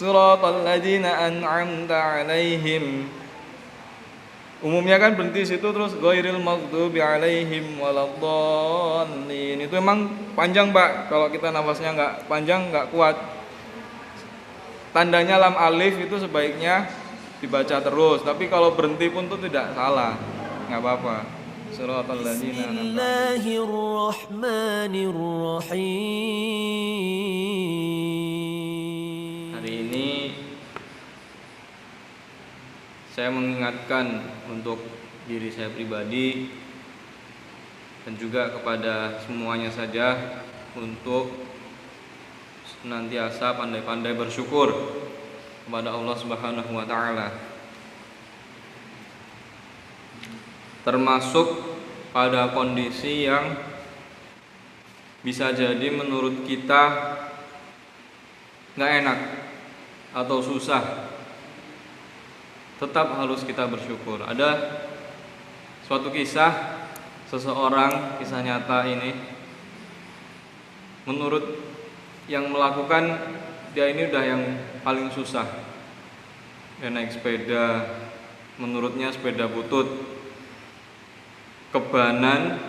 siratal ladzina an'amta 'alaihim. Umumnya kan berhenti situ terus ghairil maghdubi 'alaihim waladdallin. Itu emang panjang, Pak. Kalau kita nafasnya enggak panjang enggak kuat. Tandanya lam alif itu sebaiknya dibaca terus, tapi kalau berhenti pun itu tidak salah. Enggak apa-apa. Siratal ladzina an'amta 'alaihim. Bismillahirrahmanirrahim. Hari ini saya mengingatkan untuk diri saya pribadi dan juga kepada semuanya saja untuk senantiasa pandai-pandai bersyukur kepada Allah Subhanahu wa taala. Termasuk pada kondisi yang bisa jadi menurut kita nggak enak atau susah, tetap harus kita bersyukur. Ada suatu kisah seseorang, kisah nyata ini, menurut yang melakukan dia ini udah yang paling susah. Dia naik sepeda, menurutnya sepeda butut, kebanan,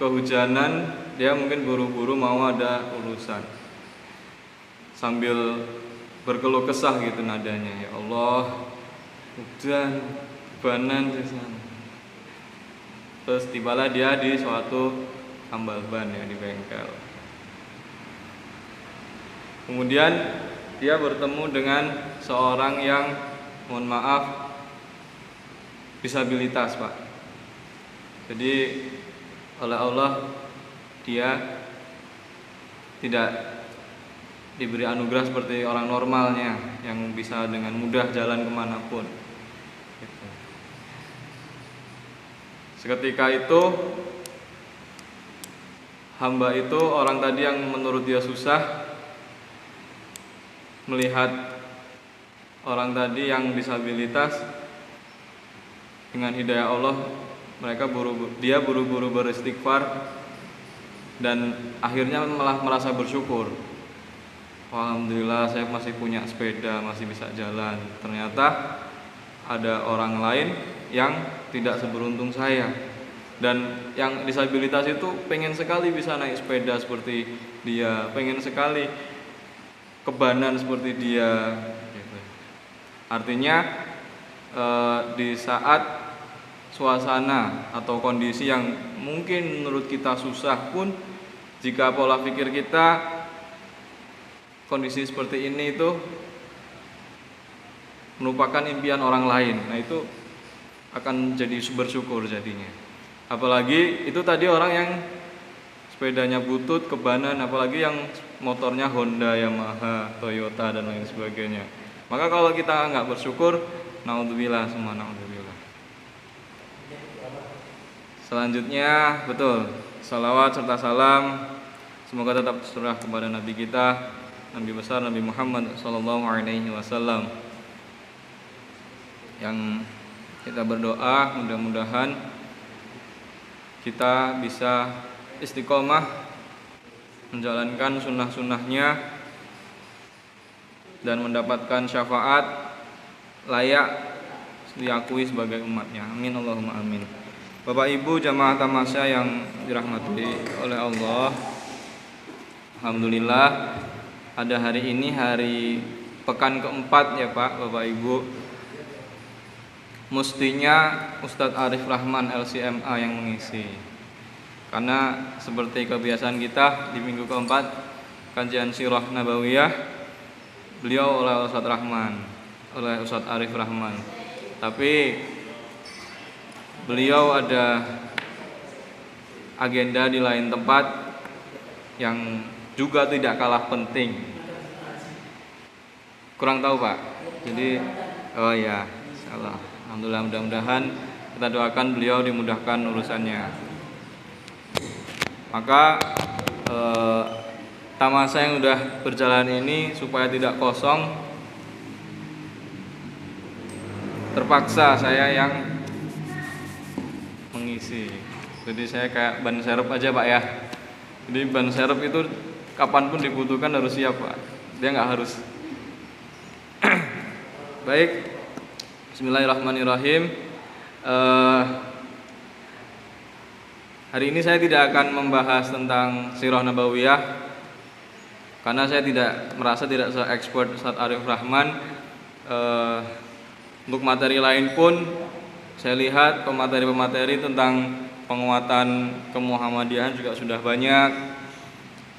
kehujanan, dia mungkin buru-buru mau ada urusan, sambil berkeluh kesah gitu nadanya, ya Allah, hujan, kebanan di sana. Terus tibalah dia di suatu tambal ban ya, di bengkel. Kemudian dia bertemu dengan seorang yang, mohon maaf, disabilitas, Pak. Jadi oleh Allah dia tidak diberi anugerah seperti orang normalnya yang bisa dengan mudah jalan kemanapun. Seketika itu hamba itu, orang tadi yang menurut dia susah, melihat orang tadi yang disabilitas, dengan hidayah Allah dia buru-buru beristighfar dan akhirnya malah merasa bersyukur. Alhamdulillah saya masih punya sepeda, masih bisa jalan. Ternyata ada orang lain yang tidak seberuntung saya, dan yang disabilitas itu pengen sekali bisa naik sepeda seperti dia, pengen sekali kebanan seperti dia. Artinya di saat suasana atau kondisi yang mungkin menurut kita susah pun, jika pola pikir kita kondisi seperti ini itu merupakan impian orang lain, nah itu akan jadi bersyukur jadinya. Apalagi itu tadi orang yang sepedanya butut, kebanan, apalagi yang motornya Honda, Yamaha, Toyota dan lain sebagainya. Maka kalau kita nggak bersyukur, naudzubillah, semua naudzubillah. Selanjutnya, betul, salawat serta salam semoga tetap tercurah kepada Nabi kita, Nabi besar Nabi Muhammad SAW. Yang kita berdoa mudah-mudahan kita bisa istiqomah menjalankan sunnah-sunnahnya dan mendapatkan syafaat layak diakui sebagai umatnya. Amin Allahumma amin. Bapak Ibu jamaah tamasya yang dirahmati oleh Allah, alhamdulillah pada hari ini hari pekan keempat ya Pak, Bapak Ibu. Mestinya Ustadz Arif Rahman LCMA yang mengisi, karena seperti kebiasaan kita di minggu keempat kajian Sirah Nabawiyah, beliau oleh Ustadz Arif Rahman. Tapi beliau ada agenda di lain tempat yang juga tidak kalah penting. Kurang tahu Pak. Jadi oh ya, insyaallah. Alhamdulillah, mudah-mudahan kita doakan beliau dimudahkan urusannya. Maka tamasya yang sudah berjalan ini supaya tidak kosong, terpaksa saya yang mengisi. Jadi saya kayak ban serep aja Pak ya. Jadi ban serep itu kapanpun dibutuhkan harus siap Pak. Dia nggak harus Baik, Bismillahirrahmanirrahim. Eh, Hari ini saya tidak akan membahas tentang Sirah Nabawiyah karena saya merasa tidak se-expert Ustaz Arif Rahman. Untuk materi lain pun saya lihat pemateri-pemateri tentang penguatan kemuhammadiyahan juga sudah banyak,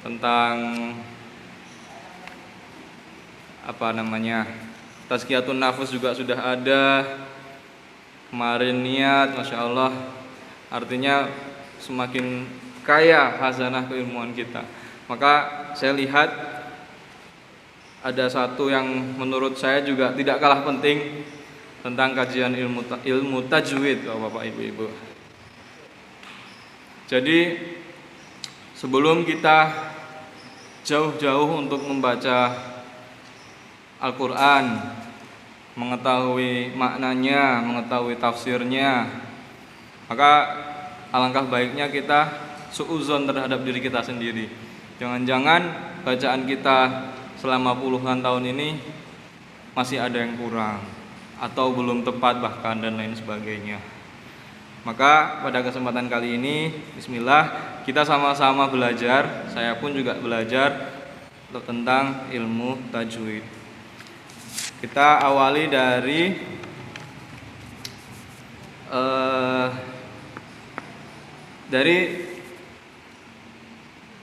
tentang tazkiyatun nafs juga sudah ada. Kemarin niat, Masya Allah, artinya semakin kaya khazanah keilmuan kita. Maka saya lihat ada satu yang menurut saya juga tidak kalah penting tentang kajian ilmu tajwid, Bapak Ibu. Jadi sebelum kita jauh-jauh untuk membaca Al-Quran, mengetahui maknanya, mengetahui tafsirnya, maka alangkah baiknya kita suudzon terhadap diri kita sendiri. Jangan-jangan bacaan kita selama puluhan tahun ini masih ada yang kurang atau belum tepat bahkan dan lain sebagainya. Maka pada kesempatan kali ini, bismillah, kita sama-sama belajar. Saya pun juga belajar tentang ilmu tajwid. Kita awali dari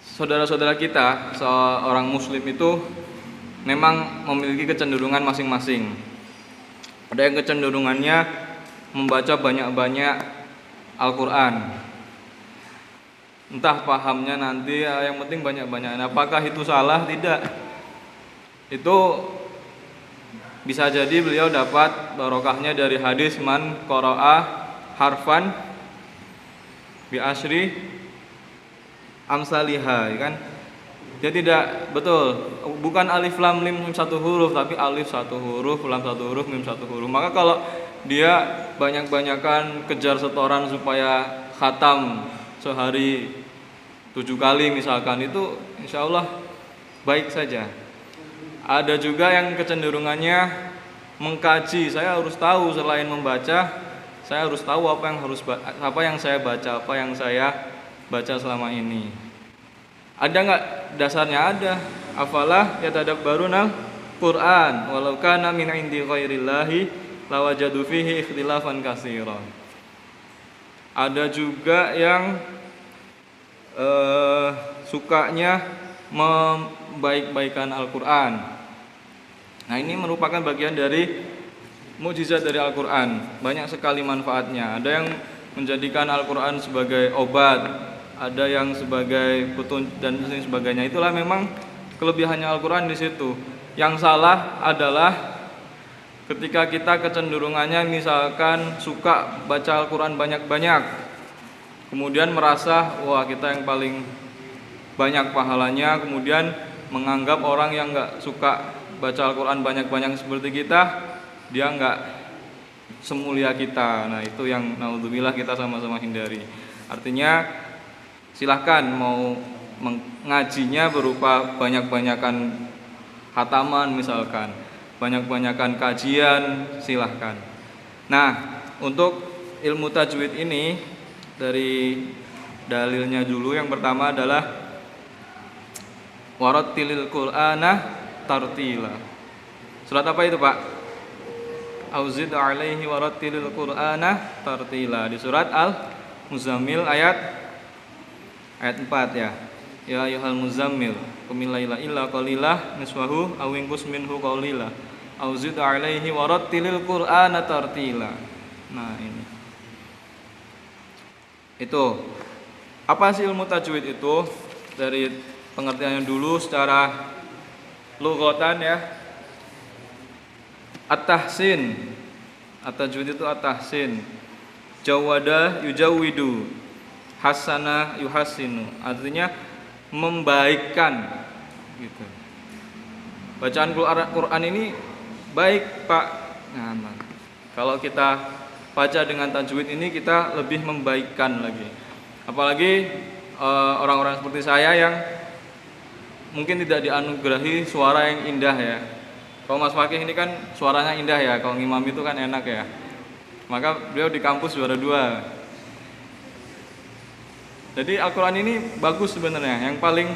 saudara-saudara kita. Seorang muslim itu memang memiliki kecenderungan masing-masing. Ada yang kecenderungannya membaca banyak-banyak Al-Quran, entah pahamnya nanti, yang penting banyak-banyak. Apakah itu salah? Tidak. Itu bisa jadi beliau dapat barokahnya dari hadis man qara'a harfan bi asyri amsalihah, kan? Dia tidak betul, bukan alif lam mim satu huruf, tapi alif satu huruf, lam satu huruf, mim satu huruf. Maka kalau dia banyak-banyakan kejar setoran supaya khatam sehari 7 kali misalkan, itu insya Allah baik saja. Ada juga yang kecenderungannya mengkaji. Saya harus tahu, selain membaca, saya harus tahu apa yang saya baca, apa yang saya baca selama ini. Ada nggak dasarnya? Ada. Afalah yatadabbarunal Qur'an walau kana min indi ghairillahi lawajadu fihi ikhtilafan katsiran. Ada juga yang sukanya membaik-baikan Al-Quran. Nah, ini merupakan bagian dari mukjizat dari Al-Quran. Banyak sekali manfaatnya. Ada yang menjadikan Al-Quran sebagai obat, ada yang sebagai petunjuk dan sebagainya. Itulah memang kelebihannya Al-Quran di situ. Yang salah adalah ketika kita kecenderungannya misalkan suka baca Al-Quran banyak-banyak, kemudian merasa wah kita yang paling banyak pahalanya, kemudian menganggap orang yang nggak suka baca Al-Quran banyak-banyak seperti kita, dia nggak semulia kita. Nah, itu yang naudzubillah kita sama-sama hindari. Artinya silahkan mau mengajinya berupa banyak-banyakan khataman misalkan, banyak-banyakan kajian, silahkan. Nah, untuk ilmu tajwid ini dari dalilnya dulu, yang pertama adalah warattilil Qur'ana tartila. Surat apa itu, Pak? Auzid alaihi warattilil Qur'ana tartila. Di surat Al-Muzammil ayat 4 ya. Ya ayyuhal muzammil qumil laila illa qalilah niswahu aw inqus minhu qalila auzid alaihi warattilil Qur'ana tartila. Nah, ini. Itu. Apa sih ilmu tajwid itu? Dari pengertiannya dulu secara lughatan ya. At-tahsin. At-tajwid itu at-tahsin. Jawada yujawwidu. Hasana yuhassinu. Artinya membaikkan gitu. Bacaan Quran ini baik, Pak. Nah, kalau kita baca dengan tajwid ini kita lebih membaikkan lagi. Apalagi orang-orang seperti saya yang mungkin tidak dianugerahi suara yang indah ya. Kalau Mas Fakih ini kan suaranya indah ya, kalau ngimam itu kan enak ya. Maka beliau di kampus juara 2. Jadi Al-Quran ini bagus sebenarnya. Yang paling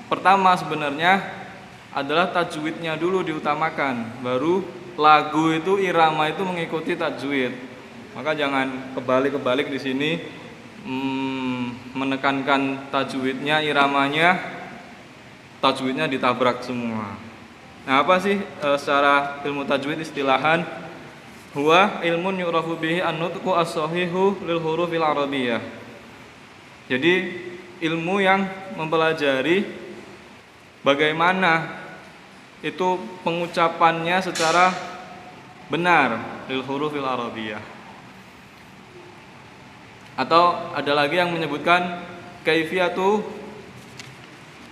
pertama sebenarnya adalah tajwidnya dulu diutamakan. Baru lagu itu, irama itu mengikuti tajwid. Maka jangan kebalik-kebalik di sini, menekankan tajwidnya, iramanya, tajwidnya ditabrak semua. Nah, apa sih secara ilmu tajwid istilahan? Huwa ilmun yu'rafu bihi an-nutqu as-sahihu lil hurufil arabiyyah. Jadi ilmu yang mempelajari bagaimana itu pengucapannya secara benar lil hurufil arabiyyah. Atau ada lagi yang menyebutkan kaifiyatu,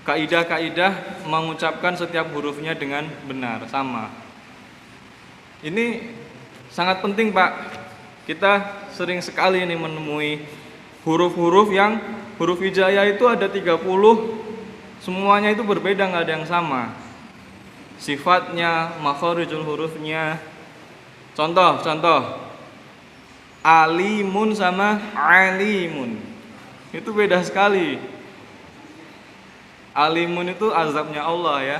kaidah-kaidah mengucapkan setiap hurufnya dengan benar, sama. Ini sangat penting, Pak. Kita sering sekali ini menemui huruf-huruf yang huruf hijaiyah itu ada 30, semuanya itu berbeda, nggak ada yang sama. Sifatnya, makharijul hurufnya. Contoh, alimun sama alimun. Itu beda sekali. Alimun itu azabnya Allah ya.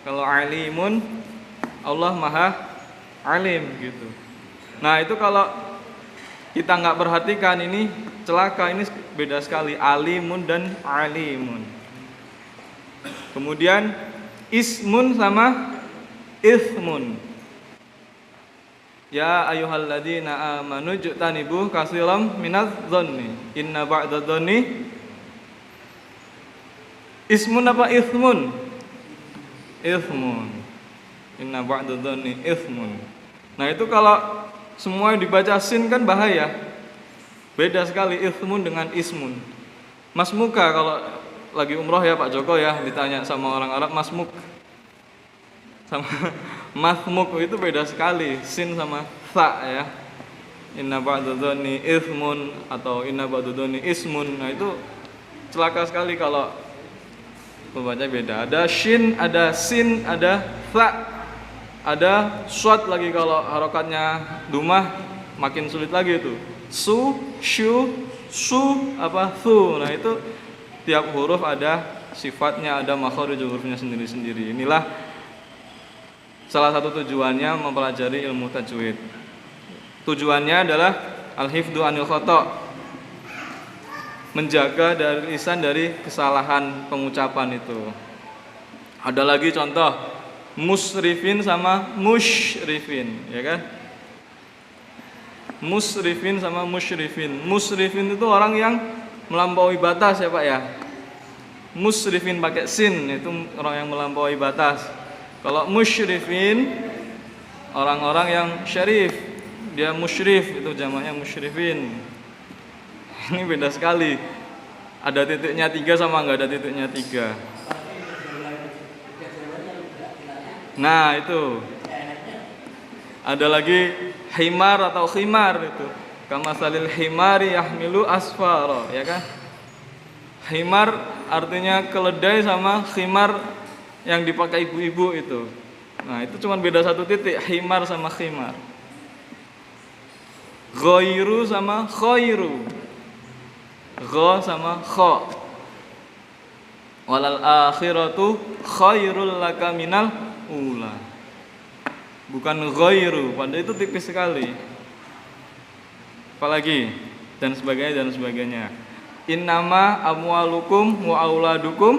Kalau alimun, Allah maha alim gitu. Nah itu kalau kita nggak perhatikan ini celaka, ini beda sekali alimun dan alimun. Kemudian ismun sama ismun. Ya ayyuhalladzina amanu jtanibu katsiran minadz dzanni inna ba'dadz dzanni ismun apa ismun? Ismun. Inna ba'dadz dzanni ismun. Nah itu kalau semua dibaca sin kan bahaya. Beda sekali ismun dengan ismun. Mas Muka kalau lagi umroh ya Pak Joko ya, ditanya sama orang Arab masmuk sama masmuk itu beda sekali, sin sama sa ya. Inna ba'dadz dzanni ismun atau inna ba'dadz dzanni ismun. Nah itu celaka sekali kalau pembaca beda. Ada shin, ada sin, ada sa. Ada swat lagi, kalau harokatnya dumah makin sulit lagi itu. Su, shu, su, apa thu. Nah itu tiap huruf ada sifatnya, ada makharijul hurufnya sendiri-sendiri. Inilah salah satu tujuannya mempelajari ilmu tajwid. Tujuannya adalah al-hifdzu anil khata', menjaga dari lisan dari kesalahan pengucapan itu. Ada lagi contoh musrifin sama musyrifin, ya kan? Musrifin sama musyrifin. Musrifin itu orang yang melampaui batas ya Pak ya. Musrifin pakai sin itu orang yang melampaui batas. Kalau musyrifin orang-orang yang syarif, dia musyrif, itu jamaknya musyrifin. Ini beda sekali. Ada titiknya 3 sama enggak ada titiknya 3. Nah itu ada lagi himar atau khimar itu. Kamasalil himari yahmilu asfara, ya kan? Himar artinya keledai sama khimar yang dipakai ibu-ibu itu. Nah itu cuma beda satu titik, himar sama khimar. Ghairu sama khairu. Gha sama kha. Walal akhiratu khairul laka minal ula. Bukan ghairu, padahal itu tipis sekali. Apalagi dan sebagainya. Innama amwalukum wa auladukum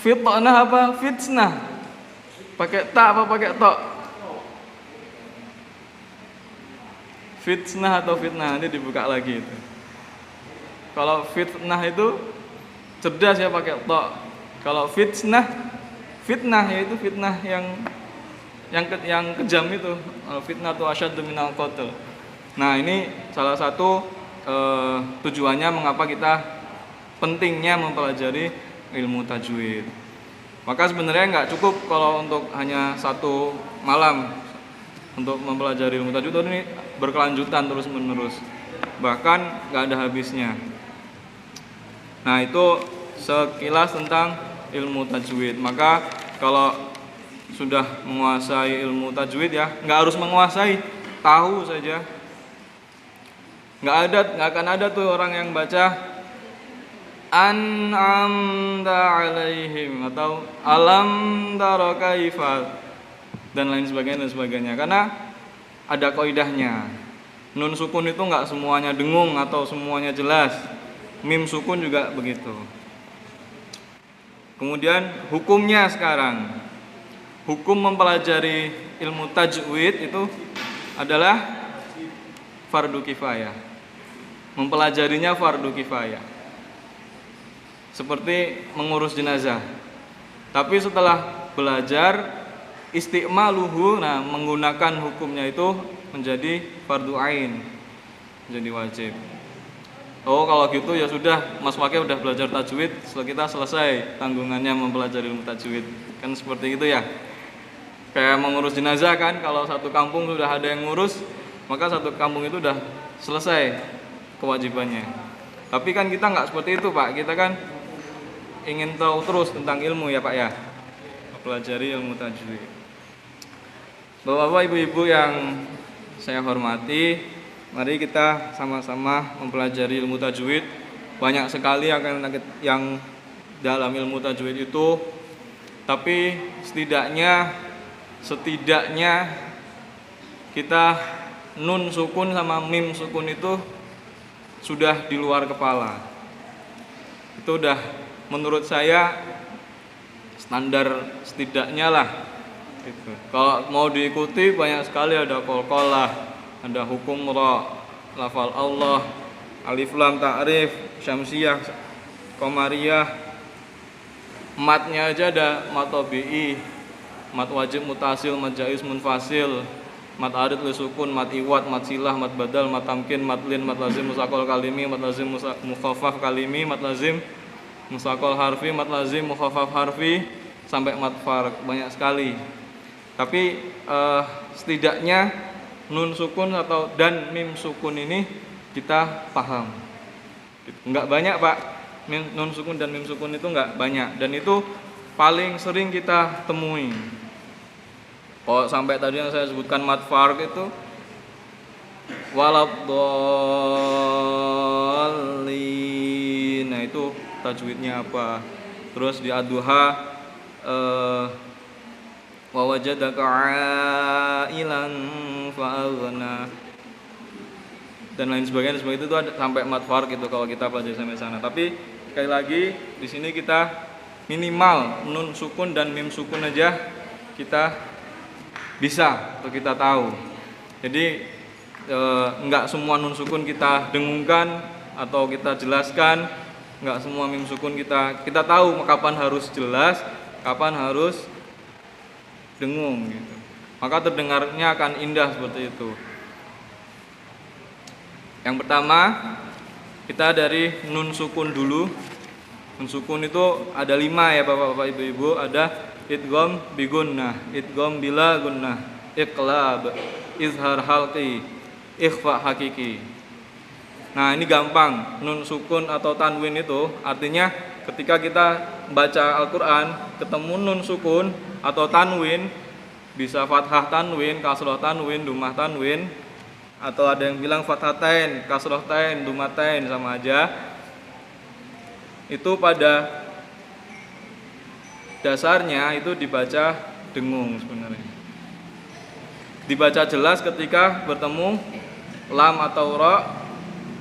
fitnah apa? Fitnah. Pakai ta apa pakai to? Fitnah atau fitnah, nanti dibuka lagi itu. Kalau fitnah itu cerdas ya pakai to. Kalau fitnah yaitu fitnah yang kejam itu. Fitnah tu asyaddu minal qatl. Nah, ini salah satu tujuannya mengapa kita pentingnya mempelajari ilmu tajwid. Maka sebenarnya nggak cukup kalau untuk hanya satu malam untuk mempelajari ilmu tajwid, ini berkelanjutan terus menerus, bahkan nggak ada habisnya. Nah itu sekilas tentang ilmu tajwid. Maka kalau sudah menguasai ilmu tajwid ya, nggak harus menguasai, tahu saja. Nggak akan ada tuh orang yang baca an'amta alaihim atau alam tara kaifa dan lain sebagainya, karena ada kaidahnya. Nun sukun itu nggak semuanya dengung atau semuanya jelas. Mim sukun juga begitu. Kemudian hukumnya sekarang, hukum mempelajari ilmu tajwid itu adalah fardu kifayah. Mempelajarinya fardu kifayah. Seperti mengurus jenazah. Tapi setelah belajar istiqmaluhu, nah menggunakan hukumnya itu menjadi fardu ain, menjadi wajib. Oh kalau gitu ya sudah, Mas Fakih udah belajar tajwid, setelah kita selesai tanggungannya mempelajari ilmu tajwid. Kan seperti itu ya. Kayak mengurus jenazah kan, kalau satu kampung sudah ada yang ngurus, maka satu kampung itu udah selesai kewajibannya. Tapi kan kita nggak seperti itu Pak, kita kan ingin tahu terus tentang ilmu ya Pak ya, pelajari ilmu tajwid. Bapak-bapak, ibu-ibu yang saya hormati, mari kita sama-sama mempelajari ilmu tajwid. Banyak sekali yang dalam ilmu tajwid itu, tapi setidaknya kita nun sukun sama mim sukun itu sudah di luar kepala. Itu udah menurut saya standar setidaknya lah. Gitu. Kalau mau diikuti banyak sekali, ada qalqalah, ada hukum ra, lafal Allah, alif lam ta'rif, syamsiyah, qamariyah. Matnya aja ada mat tabi'i, mat wajib mutasil, mat jaiz munfasil, mat arid li sukun, mat iwad, mat silah, mat badal, mat tamkin, mat lin, mat lazim musaqal kalimi, mat lazim mukhaffaf kalimi, mat lazim musaqal harfi, mat lazim mukhaffaf harfi, sampai mat farq. Banyak sekali. Tapi setidaknya nun sukun dan mim sukun ini kita paham. Enggak banyak Pak, nun sukun dan mim sukun itu enggak banyak, dan itu paling sering kita temui. Oh sampai tadi yang saya sebutkan mat farq itu waladhdallin. Nah itu tajwidnya apa? Terus di ad-duha wa wajadaka 'ailan fa'aghna dan lain sebagainya. Itu ada sampai mat farq itu kalau kita pelajari sampai sana. Tapi sekali lagi di sini kita minimal nun sukun dan mim sukun aja kita bisa atau kita tahu. Jadi enggak semua nun sukun kita dengungkan atau kita jelaskan, enggak semua mim sukun kita tahu kapan harus jelas, kapan harus dengung gitu. Maka terdengarnya akan indah seperti itu. Yang pertama, kita dari nun sukun dulu. Nun sukun itu ada 5 ya Bapak-bapak Ibu-ibu. Ada idgham bi gunnah, idgham bila gunnah, iqlab, izhar halqi, ikhfa hakiki. Nah, ini gampang. Nun sukun atau tanwin itu artinya ketika kita baca Al-Qur'an ketemu nun sukun atau tanwin, bisa fathah tanwin, kasroh tanwin, dumah tanwin, atau ada yang bilang fathatain, kasrohtain, dumatain sama aja. Itu pada dasarnya itu dibaca dengung sebenarnya. Dibaca jelas ketika bertemu lam atau ra,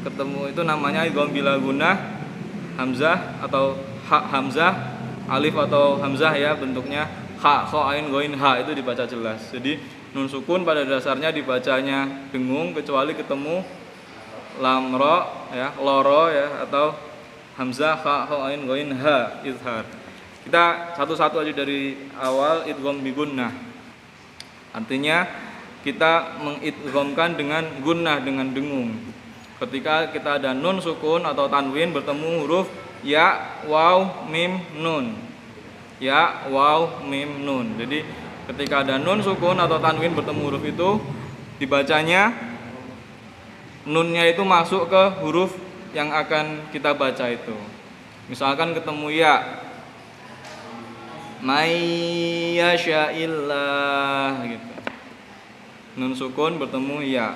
ketemu itu namanya idgham bila gunnah, hamzah atau ha hamzah, alif atau hamzah ya bentuknya, ha kha ain ghain ha, itu dibaca jelas. Jadi nun sukun pada dasarnya dibacanya dengung kecuali ketemu lam ra ya, loro ya, atau hamzah kha ain ghain ha, izhar. Kita satu-satu aja dari awal. Idgham bi gunnah artinya kita mengidghamkan dengan gunnah, dengan dengung. Ketika kita ada nun sukun atau tanwin bertemu huruf ya, waw, mim, nun. Ya, waw, mim, nun. Jadi ketika ada nun sukun atau tanwin bertemu huruf itu, dibacanya nunnya itu masuk ke huruf yang akan kita baca itu. Misalkan ketemu ya, may yasha'illah gitu. Nun sukun bertemu ya.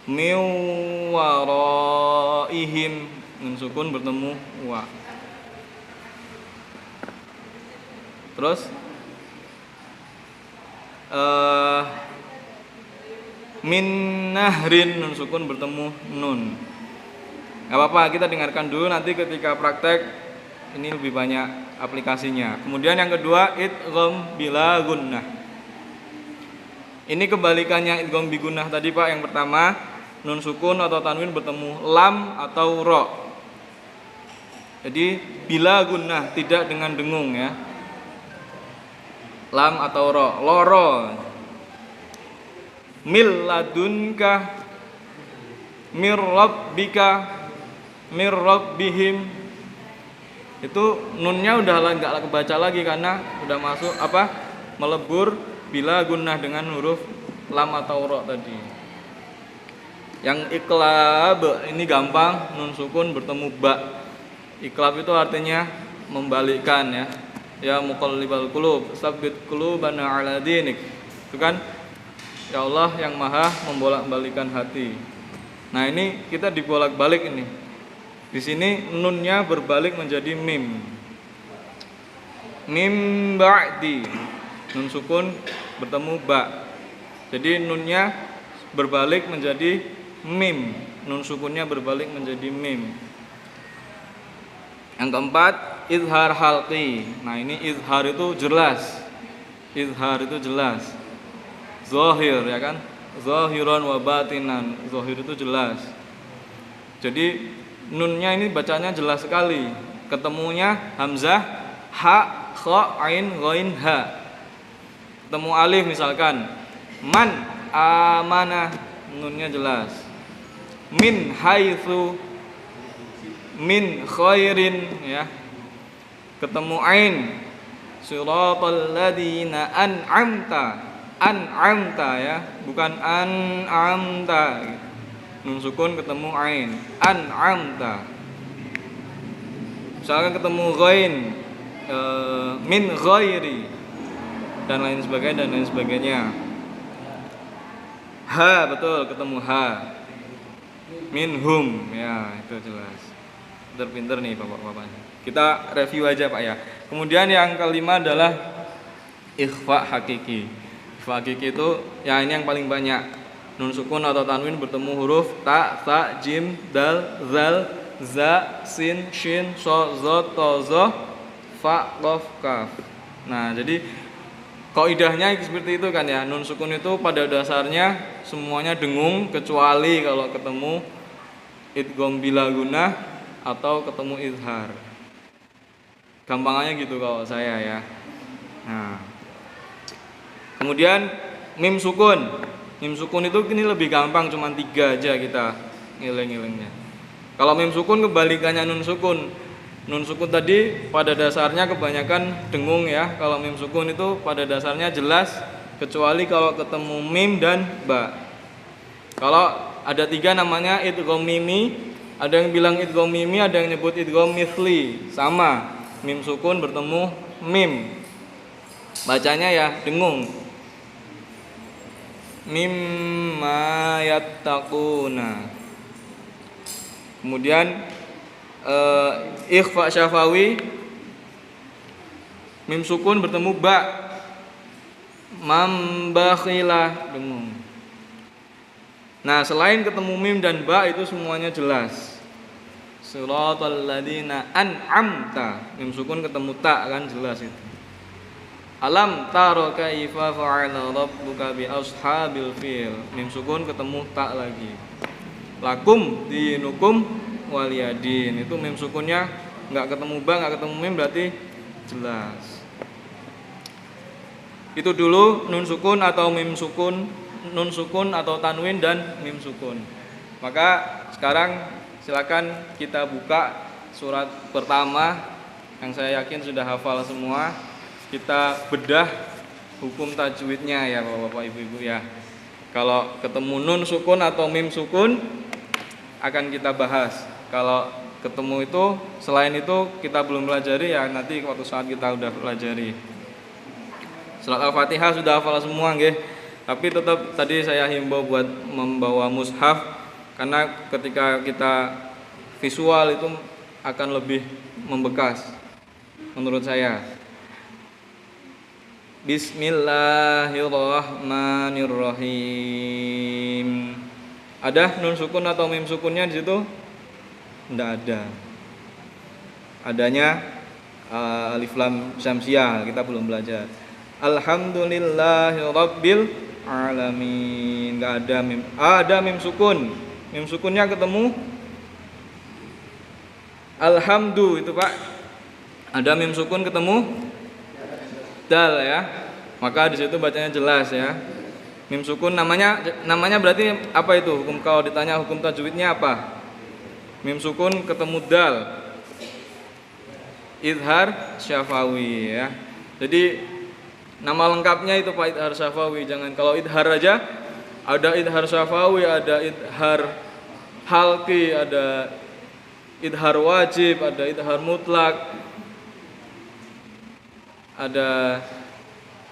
Min waraihim, nun sukun bertemu wa. Terus min nahrin, nun sukun bertemu nun. Gak apa-apa, kita dengarkan dulu, nanti ketika praktek ini lebih banyak aplikasinya. Kemudian yang kedua, idgham bila gunnah. Ini kebalikannya idgham bi gunnah tadi Pak. Yang pertama, nun sukun atau tanwin bertemu lam atau ro. Jadi bila gunnah, tidak dengan dengung ya. Lam atau ro, loro. Mil ladunka, mir rabbika, mir rabbihim. Itu nunnya udah nggak kebaca lagi karena udah masuk melebur bila gunnah dengan huruf lam atau ro tadi. Yang iklab ini gampang, nun sukun bertemu ba. Iklab itu artinya membalikkan ya. Ya muqallibal qulub, tsabbit qulubana ala dinik. Itu kan ya Allah yang maha membolak-balikan hati. Nah ini kita dibolak-balik ini. Di sini nunnya berbalik menjadi mim. Mim ba'di. Nun sukun bertemu ba. Jadi nunnya berbalik menjadi mim. Nun sukunnya berbalik menjadi mim. Yang keempat, izhar halqi. Nah ini izhar itu jelas. Izhar itu jelas. Zahir ya kan? Zahiran wa batinan. Zahir itu jelas. Jadi nunnya ini bacanya jelas sekali. Ketemunya hamzah, ha, kha, ain, ghain, ha. Ketemu alif misalkan man amana, nunnya jelas. Min haitsu, min khairin ya. Ketemu ain, siratal ladzina an'amta, an'amta ya, bukan an'amta. Nun sukun ketemu ain, an'amta. Misalkan ketemu ghain, min ghairi, dan lain sebagainya. Ha, betul, ketemu ha. Minhum, ya itu jelas. Pinter-pinter nih bapak-bapak. Kita review aja Pak ya. Kemudian yang kelima adalah ikhfa hakiki. Ikhfa hakiki itu ya ini yang paling banyak. Nun sukun atau tanwin bertemu huruf ta, tha, jim, dal, zal, za, sin, shin, so, zo, to, zo, fa, qaf, kaf. Nah jadi kaidahnya seperti itu kan ya. Nun sukun itu pada dasarnya semuanya dengung kecuali kalau ketemu idgham bila gunnah atau ketemu izhar. Gampangannya gitu kalau saya ya. Nah. Kemudian mim sukun. Mim sukun itu ini lebih gampang, cuma 3 aja kita ngiling-ngilingnya. Kalau mim sukun kebalikannya nun sukun. Nun sukun tadi pada dasarnya kebanyakan dengung ya. Kalau mim sukun itu pada dasarnya jelas kecuali kalau ketemu mim dan ba. Kalau ada 3 namanya idgham mimi, ada yang bilang idgham mimi, ada yang nyebut idgham mithli. Sama, mim sukun bertemu mim. Bacanya ya dengung. Mimma yattaquna. Kemudian ikhfa syafawi, mim sukun bertemu ba, mambakhilah, dengung. Nah selain ketemu mim dan ba itu semuanya jelas. Siratal ladzina an'amta, mim sukun ketemu ta kan jelas itu. Alam taro kaifa fa'ala rabbuka bi ashabil fil, mim sukun ketemu ta lagi. Lakum dinukum waliyadin, itu mim sukunnya nggak ketemu ba, nggak ketemu mim, berarti jelas. Itu dulu nun sukun atau mim sukun, nun sukun atau tanwin dan mim sukun. Maka sekarang silakan kita buka surat pertama yang saya yakin sudah hafal semua. Kita bedah hukum tajwidnya ya Bapak Ibu ya. Kalau ketemu nun sukun atau mim sukun akan kita bahas. Kalau ketemu itu, selain itu kita belum pelajari ya nanti waktu saat kita udah pelajari. Surat Al-Fatihah sudah hafal semua nggih. Tapi tetap tadi saya himbau buat membawa mushaf karena ketika kita visual itu akan lebih membekas menurut saya. Bismillahirrahmanirrahim. Ada nun sukun atau mim sukunnya di situ? Tidak ada. Adanya alif lam syamsiah, kita belum belajar. Alhamdulillahirabbil alamin. Enggak ada mim. Ada mim sukun. Mim sukunnya ketemu alhamdu itu, Pak. Ada mim sukun ketemu dal ya. Maka di situ bacanya jelas ya. Mim sukun namanya berarti apa itu? Hukum kalau ditanya hukum tajwidnya apa? Mim sukun ketemu dal. Idhar syafawi ya. Jadi nama lengkapnya itu Pak idhar syafawi. Jangan kalau idhar aja ada idhar syafawi, ada idhar halqi, ada idhar wajib, ada idhar mutlak. Ada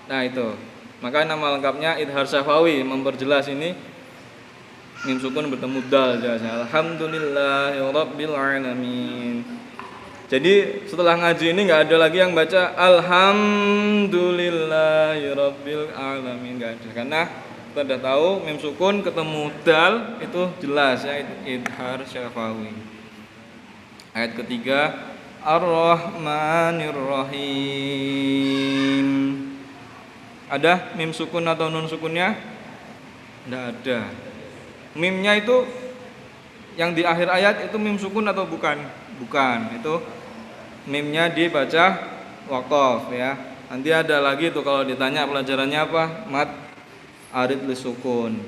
nah itu. Maka nama lengkapnya idhar syafawi, memperjelas ini mim sukun bertemu dal jelasnya. Alhamdulillahirabbil alamin. Jadi setelah ngaji ini nggak ada lagi yang baca alhamdulillahirabbil alamin, nggak ada. Karena kita sudah tahu mim sukun ketemu dal itu jelas ya, idhar syafawi. Ayat ketiga Ar-Rahmanir-Rahim. Ada mim sukun atau nun sukunnya? Tidak ada. Mimnya itu yang di akhir ayat itu mim sukun atau bukan? Bukan. Itu mimnya dibaca waqaf ya. Nanti ada lagi tuh kalau ditanya pelajarannya apa? Mad arid lisukun.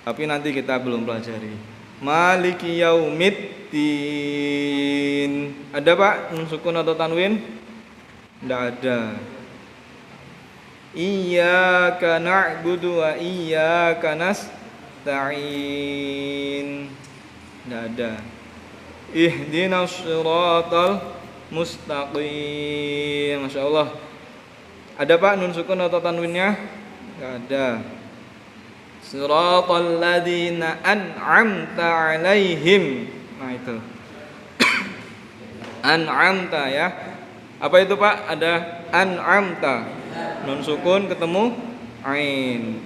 Tapi nanti kita belum pelajari. Maliki yaumiddin. Ada Pak nun sukun atau tanwin? Tidak ada. Iyyaka na'budu wa iyyaka nasta'in. Tidak ada. Ihdinas siratal mustaqim. Masya Allah. Ada Pak nun sukun atau tanwinnya? Tidak ada. Siratal ladzina an'amta 'alaihim. Nah itu. An'amta ya. Apa itu Pak? Ada an'amta. Nun sukun ketemu ain.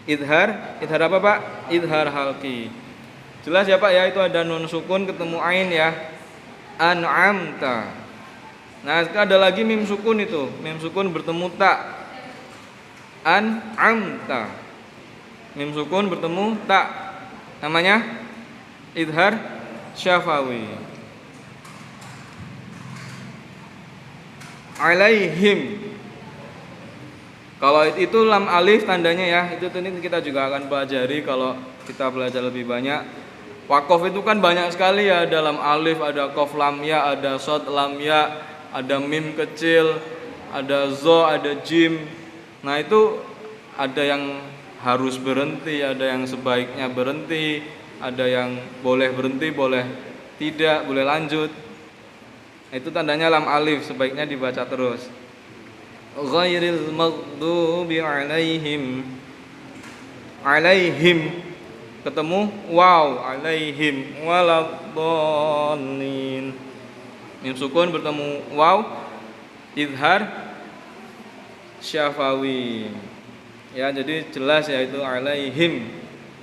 Idhar apa Pak? Idhar halqi. Jelas ya Pak ya, itu ada nun sukun ketemu ain ya. An'amta. Nah, ada lagi mim sukun itu. Mim sukun bertemu ta. An'amta. Mim sukun bertemu ta. Namanya idhar syafawi. Alaihim. Kalau itu lam alif tandanya ya, itu ini kita juga akan pelajari kalau kita belajar lebih banyak. Waqaf itu kan banyak sekali ya, ada lam alif, ada qaf lam ya, ada shad lam ya, ada mim kecil, ada zo, ada jim. Nah itu ada yang harus berhenti, ada yang sebaiknya berhenti, ada yang boleh berhenti, boleh tidak, boleh lanjut. Itu tandanya lam alif, sebaiknya dibaca terus. Ghairil maghdubi alaihim. Alaihim ketemu waw, alaihim waladhdallin. Mim sukun bertemu waw, idhar syafawi. Ya, jadi jelas ya itu alaihim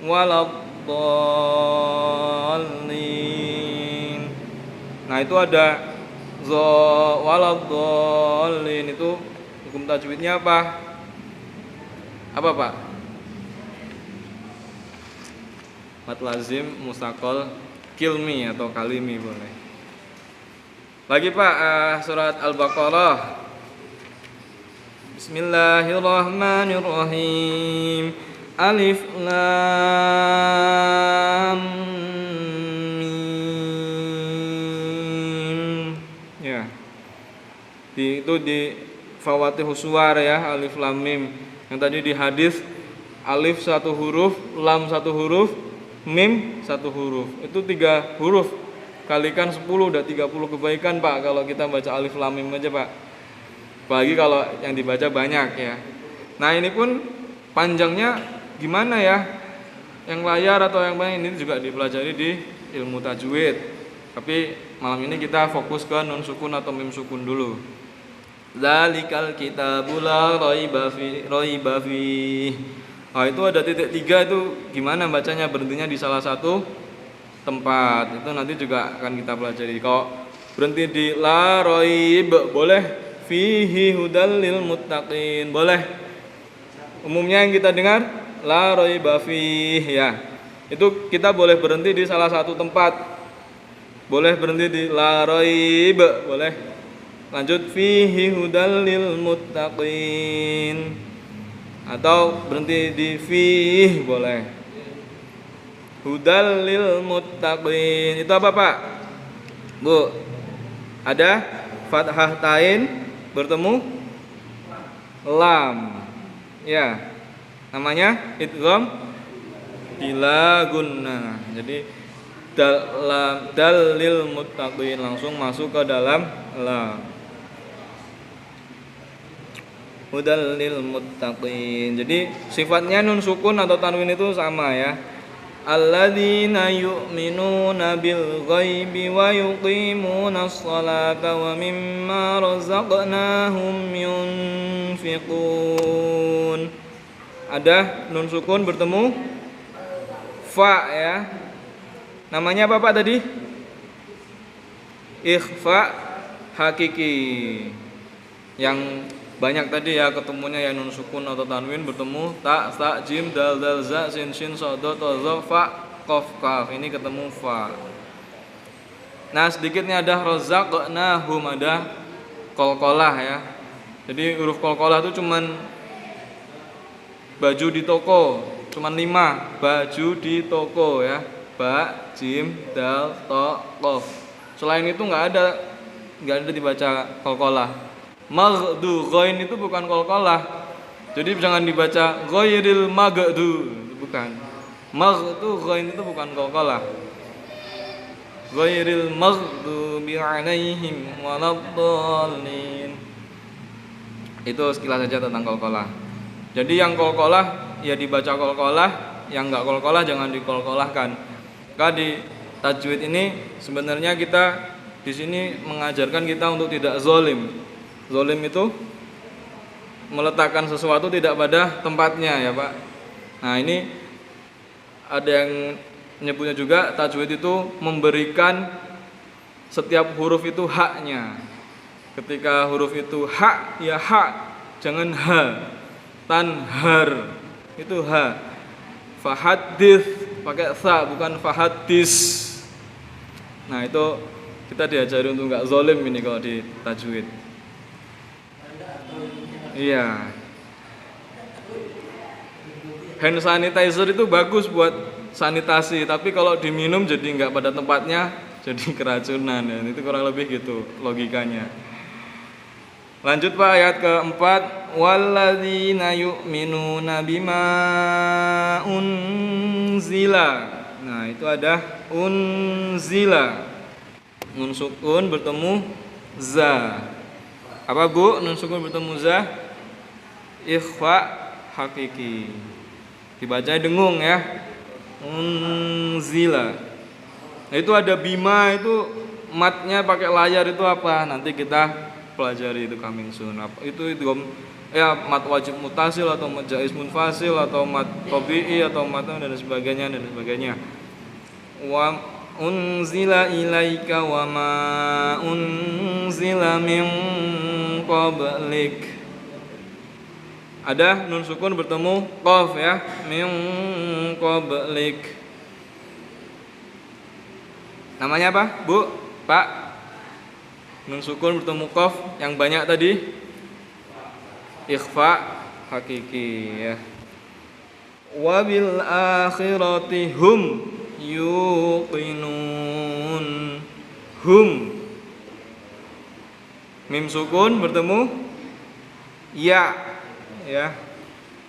waladhdallin. Nah, itu ada waladhdallin itu hukum tajwidnya apa? Apa Pak? Mat lazim, mustaqol, kilmi atau kalimi boleh. Lagi Pak, surat Al-Baqarah. Bismillahirrahmanirrahim. Alif lam mim. Ya. Itu di Fawatihus Suwar ya, alif lam mim. Yang tadi di hadis alif satu huruf, lam satu huruf, mim satu huruf. Itu 3 huruf kalikan 10 udah 30 kebaikan Pak kalau kita baca alif lam mim aja Pak. Apalagi kalau yang dibaca banyak ya. Nah ini pun panjangnya gimana ya? Yang layar atau yang banyak ini juga dipelajari di ilmu tajwid. Tapi malam ini kita fokus ke nun sukun atau mim sukun dulu. Dzalikal kitabul la raiba fi. Nah, itu ada titik 3 itu gimana bacanya, berhentinya di salah satu tempat. Itu nanti juga akan kita pelajari. Kalau berhenti di la raib boleh, fihi hudal lil muttaqin boleh. Umumnya yang kita dengar la raiba fihi ya. Itu kita boleh berhenti di salah satu tempat. Boleh berhenti di la raib, boleh. Lanjut fihi hudal lil muttaqin. Atau berhenti di fih boleh. Hudal lil muttaqin. Itu apa Pak? Bu, ada fathah tain bertemu lam. Ya. Namanya idgham bila gunnah. Jadi dal lil muttaqin langsung masuk ke dalam lam. Hudal lil muttaqin. Jadi sifatnya nun sukun atau tanwin itu sama ya. Alladzina yu'minuna bil ghaibi wa yuqimunas sholata wa mimma razaqnahum yunfiqun. Ada nun sukun bertemu fa ya. Namanya apa Pak tadi? Ikhfa hakiki. Yang banyak tadi ya ketemunya ya nun sukun atau tanwin bertemu ta, sa, jim, dal, za, sin, shin, sodot, tozo, fa, kof, kaf. Ini ketemu fa. Nah sedikitnya ada rozaqnahum, ada kolkolah ya. Jadi huruf kolkolah itu cuman baju di toko, cuman 5 baju di toko ya. Ba, jim, dal, to, kof. Selain itu nggak ada dibaca kolkolah. Maghdu ghain itu bukan qalqalah. Jadi jangan dibaca ghairil maghdu, bukan. Maghdu ghain itu bukan qalqalah. Ghairil maghdubi alaihim waladdallin. Itu sekilas saja tentang qalqalah. Jadi yang qalqalah ya dibaca qalqalah, yang enggak qalqalah jangan diqalqalahkan. Maka di tajwid ini sebenarnya kita di sini mengajarkan kita untuk tidak zalim. Zalim itu meletakkan sesuatu tidak pada tempatnya ya Pak. Nah ini ada yang menyebutnya juga tajwid itu memberikan setiap huruf itu haknya. Ketika huruf itu hak ya hak, jangan ha. Tanhar itu ha. Fahadits pakai sa bukan fahadis. Nah itu kita diajari untuk enggak zalim ini kalau di tajwid. Iya. Hand sanitizer itu bagus buat sanitasi, tapi kalau diminum jadi nggak pada tempatnya, jadi keracunan ya. Itu kurang lebih gitu logikanya. Lanjut Pak ayat keempat, walladzina yu'minuna bima unzila. Nah, itu ada unzila. Nun sukun bertemu za. Apa Bu? Nun sukun bertemu za. Ikhfa hakiki. Dibaca dengung ya. Unzila. Nah, itu ada bima, itu matnya pakai layar itu apa? Nanti kita pelajari itu coming soon. Itu ya mat wajib mutasil atau mat jaiz munfasil atau mat tabi'i atau mat dan sebagainya. Wa unzila ilaika wa ma unzila min qablik. Ada nun sukun bertemu qaf ya, min qablik. Namanya apa, Bu? Pak? Nun sukun bertemu qaf yang banyak tadi. Ikhfa hakiki ya. Wa bil akhirati hum yuqinun. Hum. Mim sukun bertemu ya. Ya,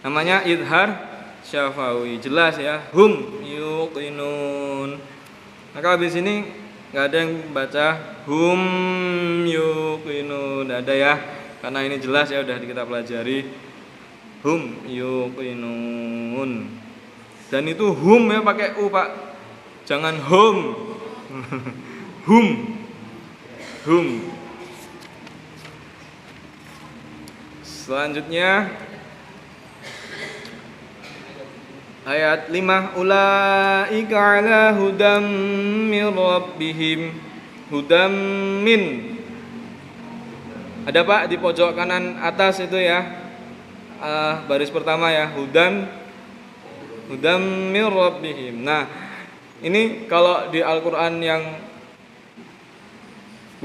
namanya idhar syafawi, jelas ya, hum yuqinun. Maka habis ini nggak ada yang baca hum yuqinun, nggak ada ya, karena ini jelas ya udah kita pelajari hum yuqinun. Dan itu hum ya pakai u Pak, jangan hum. hum hum. Selanjutnya ayat 5, ulaika ala hudam min rabbihim. Hudam min. Ada Pak di pojok kanan atas itu ya, baris pertama ya, hudam min rabbihim. Nah, ini kalau di Al-Qur'an yang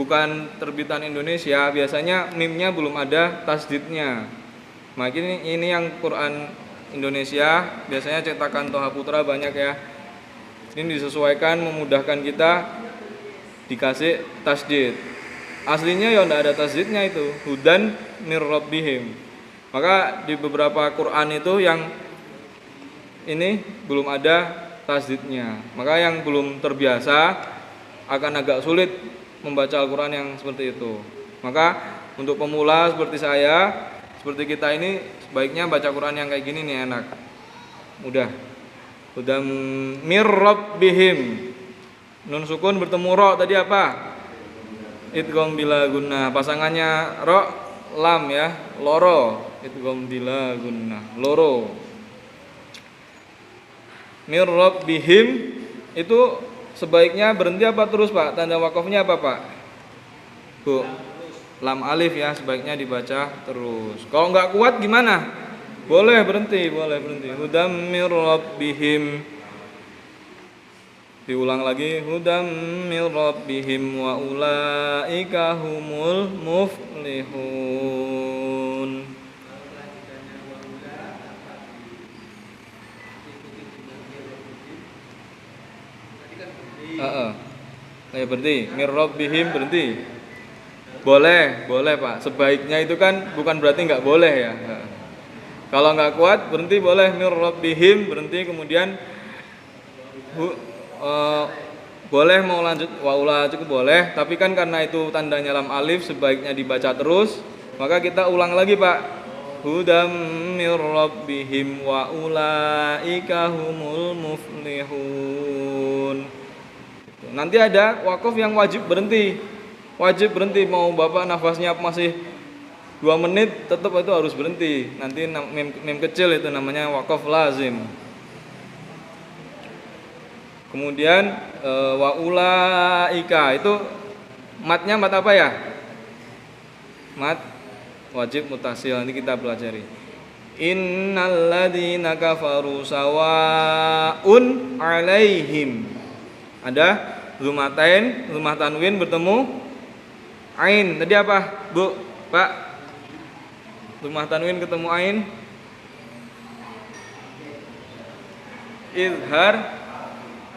bukan terbitan Indonesia, biasanya mimnya belum ada tasdidnya. Makin ini yang Quran Indonesia, biasanya cetakan Toha Putra banyak ya. Ini disesuaikan memudahkan kita dikasih tasdid. Aslinya ya enggak ada tasdidnya itu, hudan mir rabbihim. Maka di beberapa Quran itu yang ini belum ada tasdidnya. Maka yang belum terbiasa akan agak sulit membaca Al-Quran yang seperti itu. Maka untuk pemula seperti saya, seperti kita ini, sebaiknya baca Quran yang kayak gini nih, enak, mudah. Hudam mir rabbihim. Nun sukun bertemu ro, tadi apa? Idgham bila gunnah. Pasangannya ro lam ya, loro. Idgham bila gunnah, loro. Mir rabbihim itu sebaiknya berhenti apa terus Pak? Tanda wakafnya apa Pak? Bu, lam alif ya, sebaiknya dibaca terus. Kalau nggak kuat gimana? Boleh berhenti. Hudam mir rabbihim. Diulang lagi, hudam mir rabbihim wa ulaika humul muflihun. Kayak berhenti, mir rabbihim berhenti. Boleh Pak. Sebaiknya itu kan bukan berarti nggak boleh ya. Kalau nggak kuat berhenti boleh, mir rabbihim berhenti, kemudian boleh mau lanjut waula cukup boleh, tapi kan karena itu tandanya lam alif sebaiknya dibaca terus, maka kita ulang lagi Pak. Hudam mir rabbihim wa ulaika humul muflihun. Nanti ada wakaf yang wajib berhenti. Mau Bapak nafasnya masih 2 menit tetap itu harus berhenti. Nanti mim kecil itu namanya wakaf lazim. Kemudian wa ulaika itu matnya mat apa ya? Mat wajib mutasil, nanti kita pelajari. Innal ladzina kafaru sawaun alaihim. Ada lumatain, lumah tanwin bertemu ain. Tadi apa Bu, Pak? Lumah tanwin ketemu ain, izhar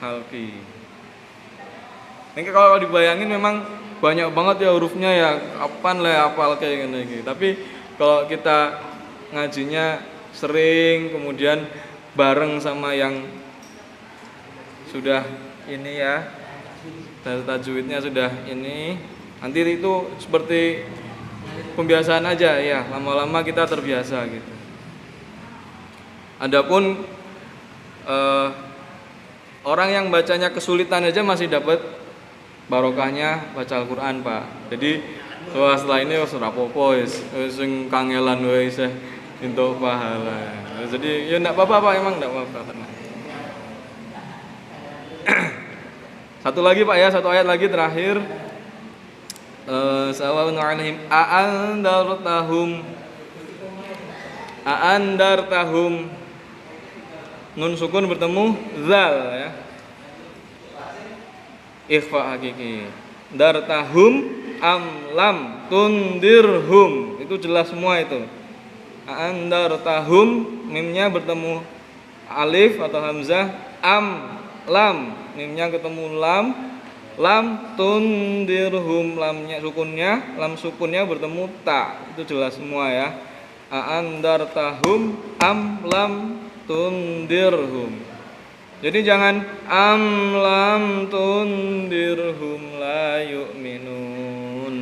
halqi. Ini kalau dibayangin memang banyak banget ya hurufnya ya, kapan lah hafal kayak gini. Tapi kalau kita ngajinya sering, kemudian bareng sama yang sudah ini ya, tajwidnya sudah ini, nanti itu seperti pembiasaan aja ya, lama-lama kita terbiasa gitu. Adapun orang yang bacanya kesulitan aja masih dapat barokahnya baca Al-Quran Pak. Jadi setelah ini wis ora apa-apa, wis sing kangelan wis entuk pahala. Jadi ya enggak apa-apa Pak, emang enggak apa-apa. Satu lagi Pak ya, satu ayat lagi terakhir. Sawaun 'alaihim a'andartahum. Nun sukun bertemu zal ya. Ikhfa hakiki. Dartahum am lam tundirhum. Itu jelas semua itu. A'andartahum, mimnya bertemu alif atau hamzah, am lam, mimnya ketemu lam, lam tundirhum, lamnya sukunnya, lam sukunnya bertemu ta. Itu jelas semua ya. A'andartahum am lam tundirhum. Jadi jangan am lam tundirhum la yu'minun.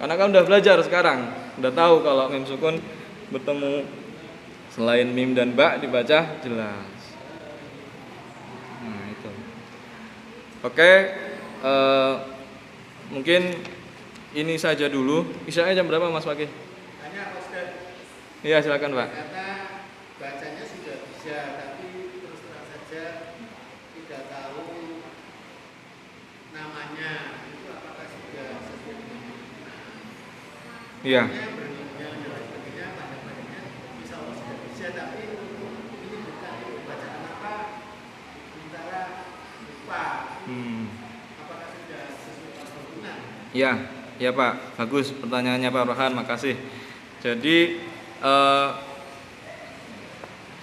Karena kan udah belajar sekarang, udah tahu kalau mim sukun bertemu selain mim dan ba dibaca jelas. Nah itu. Oke, mungkin ini saja dulu. Isya jam berapa Mas Fakih? Tanya Pak Ustaz. Iya silakan Pak. Kata bacanya sudah bisa, tapi terus terang saja tidak tahu namanya. Itu apakah sudah sesuai dengan Iya. Berikutnya pada-padanya insya Allah sudah bisa, tapi untuk ini bukan bacaan apa sementara lupa. Apakah sudah sesuai dengan Iya, ya Pak. Bagus pertanyaannya Pak Rohan, makasih. Jadi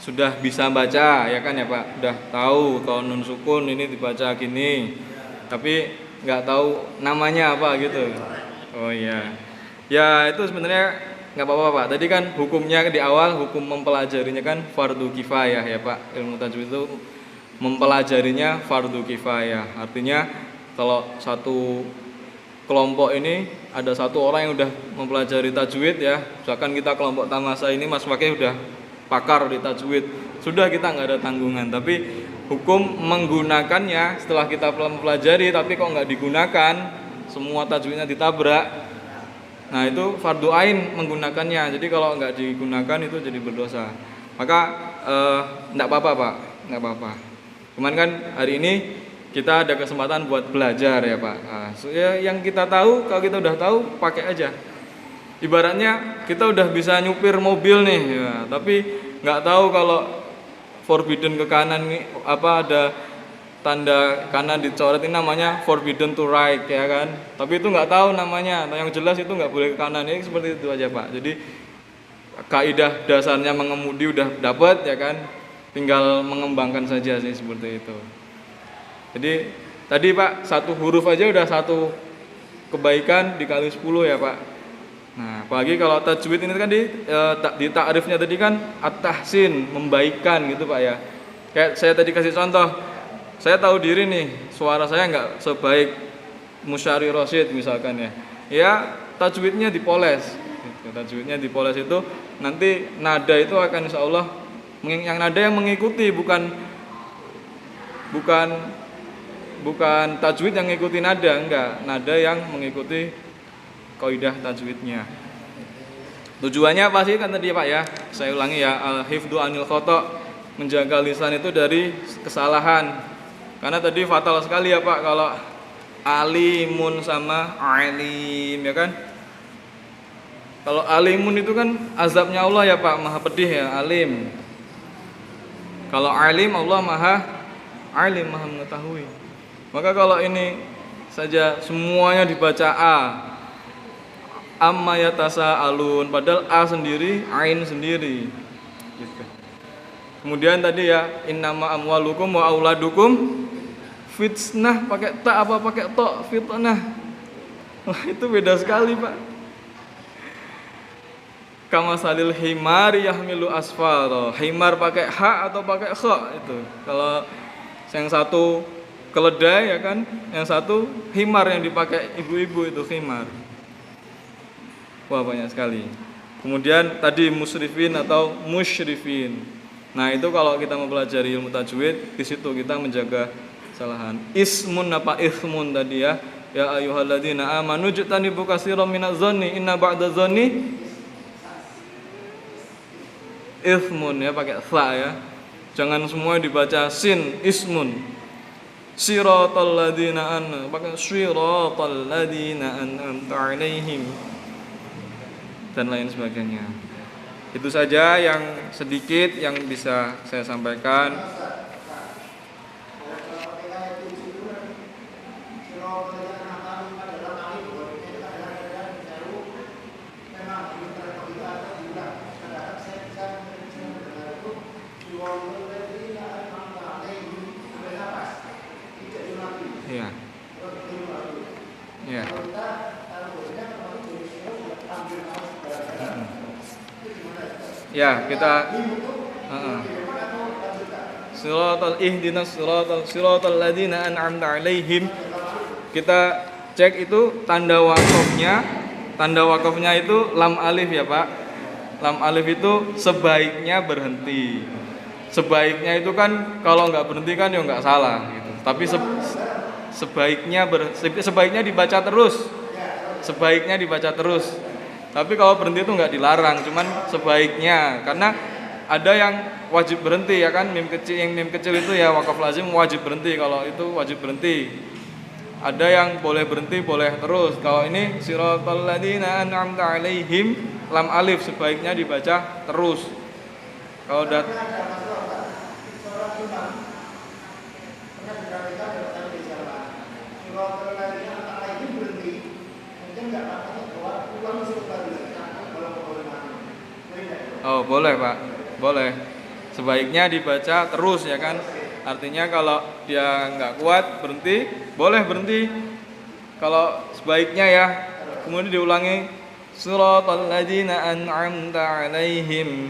sudah bisa baca ya kan ya Pak, udah tahu kalau nun sukun ini dibaca gini, tapi nggak tahu namanya apa gitu. Oh iya, ya itu sebenarnya nggak apa-apa Pak. Tadi kan hukumnya di awal hukum mempelajarinya kan fardu kifayah ya Pak. Ilmu tajwid itu mempelajarinya fardu kifayah. Artinya kalau satu kelompok ini ada satu orang yang udah mempelajari tajwid ya, misalkan kita kelompok tamasa ini Mas Fakih udah pakar di tajwid, sudah kita nggak ada tanggungan. Tapi hukum menggunakannya setelah kita mempelajari tapi kok nggak digunakan, semua tajwidnya ditabrak, nah itu fardu ain menggunakannya. Jadi kalau nggak digunakan itu jadi berdosa. Maka nggak apa-apa Pak, nggak apa-apa. Cuman kan hari ini kita ada kesempatan buat belajar ya Pak. Nah, ya, yang kita tahu, kalau kita udah tahu pakai aja. Ibaratnya kita udah bisa nyupir mobil nih, ya, tapi nggak tahu kalau forbidden ke kanan nih, apa ada tanda kanan dicoret ini namanya forbidden to right ya kan. Tapi itu nggak tahu namanya. Nah, yang jelas itu nggak boleh ke kanan, ini seperti itu aja Pak. Jadi kaidah dasarnya mengemudi udah dapat ya kan, tinggal mengembangkan saja sih seperti itu. Jadi tadi Pak satu huruf aja udah satu kebaikan dikali 10 ya Pak. Nah apalagi kalau tajwid ini kan di takrifnya tadi kan at-tahsin, membaikkan gitu Pak ya. Kayak saya tadi kasih contoh, saya tahu diri nih suara saya nggak sebaik Musyari Rosyid misalkan ya. Ya tajwidnya dipoles, tajwidnya dipoles itu nanti nada itu akan insya Allah yang nada yang mengikuti, bukan tajwid yang mengikuti nada, enggak, nada yang mengikuti kaidah tajwidnya. Tujuannya apa sih kan tadi Pak ya, saya ulangi ya, al-hifdu anil khata', menjaga lisan itu dari kesalahan. Karena tadi fatal sekali ya Pak kalau alimun sama alim ya kan. Kalau alimun itu kan azabnya Allah ya Pak, maha pedih ya alim. Kalau alim Allah maha alim, maha mengetahui. Maka kalau ini saja semuanya dibaca A, amma yatasaalun, padahal A sendiri, ain sendiri. Gitu. Kemudian tadi ya, innama amwalukum wa auladukum fitnah, pakai ta apa pakai to, fitnah. Wah, itu beda sekali Pak. Kama salil himar yahmilu asfara, himar pakai ha atau pakai kha itu. Kalau yang satu keledai ya kan, yang satu himar yang dipakai ibu-ibu itu himar. Wah banyak sekali. Kemudian tadi musrifin atau musyrifin. Nah itu kalau kita mempelajari ilmu tajwid, di situ kita menjaga kesalahan. Ismun apa ismun tadi ya? Ya ayyuhalladzina amanu jtanibu katsiran minadz dzanni inna ba'dadz dzanni ismun ya, pakai tha ya. Jangan semua dibaca sin, ismun. Siratal ladzina pakai siratal ladzina an'amta 'alaihim dan lain sebagainya. Itu saja yang sedikit yang bisa saya sampaikan. Iya. Iya. Ya, kita siratal ladzina an'amta 'alaihim. Kita cek itu tanda wakofnya. Tanda wakofnya itu lam alif ya Pak. Lam alif itu sebaiknya berhenti. Sebaiknya itu kan kalau nggak berhenti kan ya nggak salah gitu. Tapi sebaiknya dibaca terus. Sebaiknya dibaca terus. Tapi kalau berhenti itu nggak dilarang, cuman sebaiknya, karena ada yang wajib berhenti ya kan, mim kecil itu ya wakaf lazim wajib berhenti, kalau itu wajib berhenti. Ada yang boleh berhenti, boleh terus. Kalau ini siratal ladzina an'amta 'alaihim lam alif sebaiknya dibaca terus. Kalau udah Oh boleh Pak, boleh. Sebaiknya dibaca terus ya kan. Artinya kalau dia nggak kuat berhenti, boleh berhenti. Kalau sebaiknya ya, kemudian diulangi siratal ladzina an'amta 'alaihim.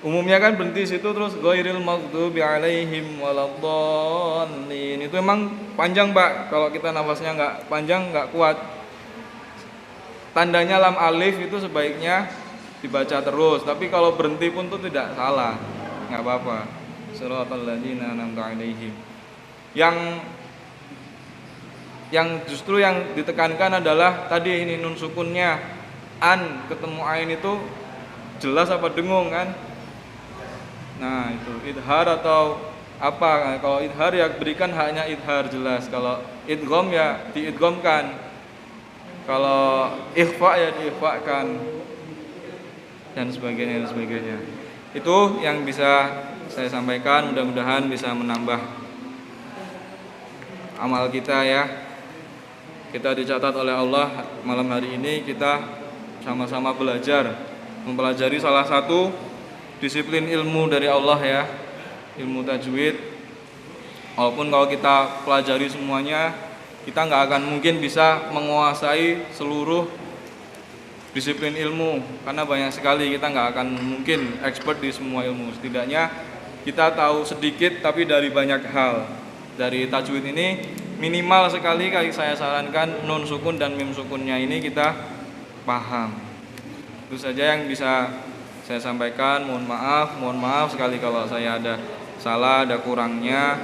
Umumnya kan berhenti situ terus ghairil maghdubi 'alaihim waladdallin. Itu emang panjang Pak. Kalau kita nafasnya nggak panjang nggak kuat. Tandanya lam alif itu sebaiknya dibaca terus, tapi kalau berhenti pun itu tidak salah, nggak apa-apa. Siratal ladzina an'amta 'alaihim. Yang justru yang ditekankan adalah tadi ini nun sukunnya, an ketemu ain itu jelas apa dengung kan? Nah itu idhar atau apa? Kalau idhar ya berikan haknya idhar jelas. Kalau idgham ya diidghamkan. Kalau ikhfa ya diikhfakan. Dan sebagainya. Itu yang bisa saya sampaikan, mudah-mudahan bisa menambah amal kita ya. Kita dicatat oleh Allah malam hari ini kita sama-sama belajar, mempelajari salah satu disiplin ilmu dari Allah ya, ilmu tajwid. Walaupun kalau kita pelajari semuanya, kita nggak akan mungkin bisa menguasai seluruh disiplin ilmu, karena banyak sekali, kita nggak akan mungkin expert di semua ilmu. Setidaknya kita tahu sedikit tapi dari banyak hal. Dari tajwid ini minimal sekali saya sarankan nun sukun dan mim sukunnya ini kita paham. Itu saja yang bisa saya sampaikan. Mohon maaf sekali kalau saya ada salah, ada kurangnya.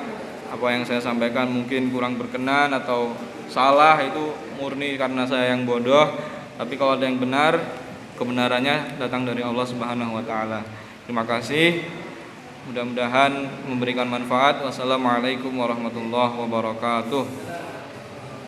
Apa yang saya sampaikan mungkin kurang berkenan atau salah, itu murni karena saya yang bodoh. Tapi kalau ada yang benar, kebenarannya datang dari Allah Subhanahu wa taala. Terima kasih. Mudah-mudahan memberikan manfaat. Wassalamualaikum warahmatullahi wabarakatuh.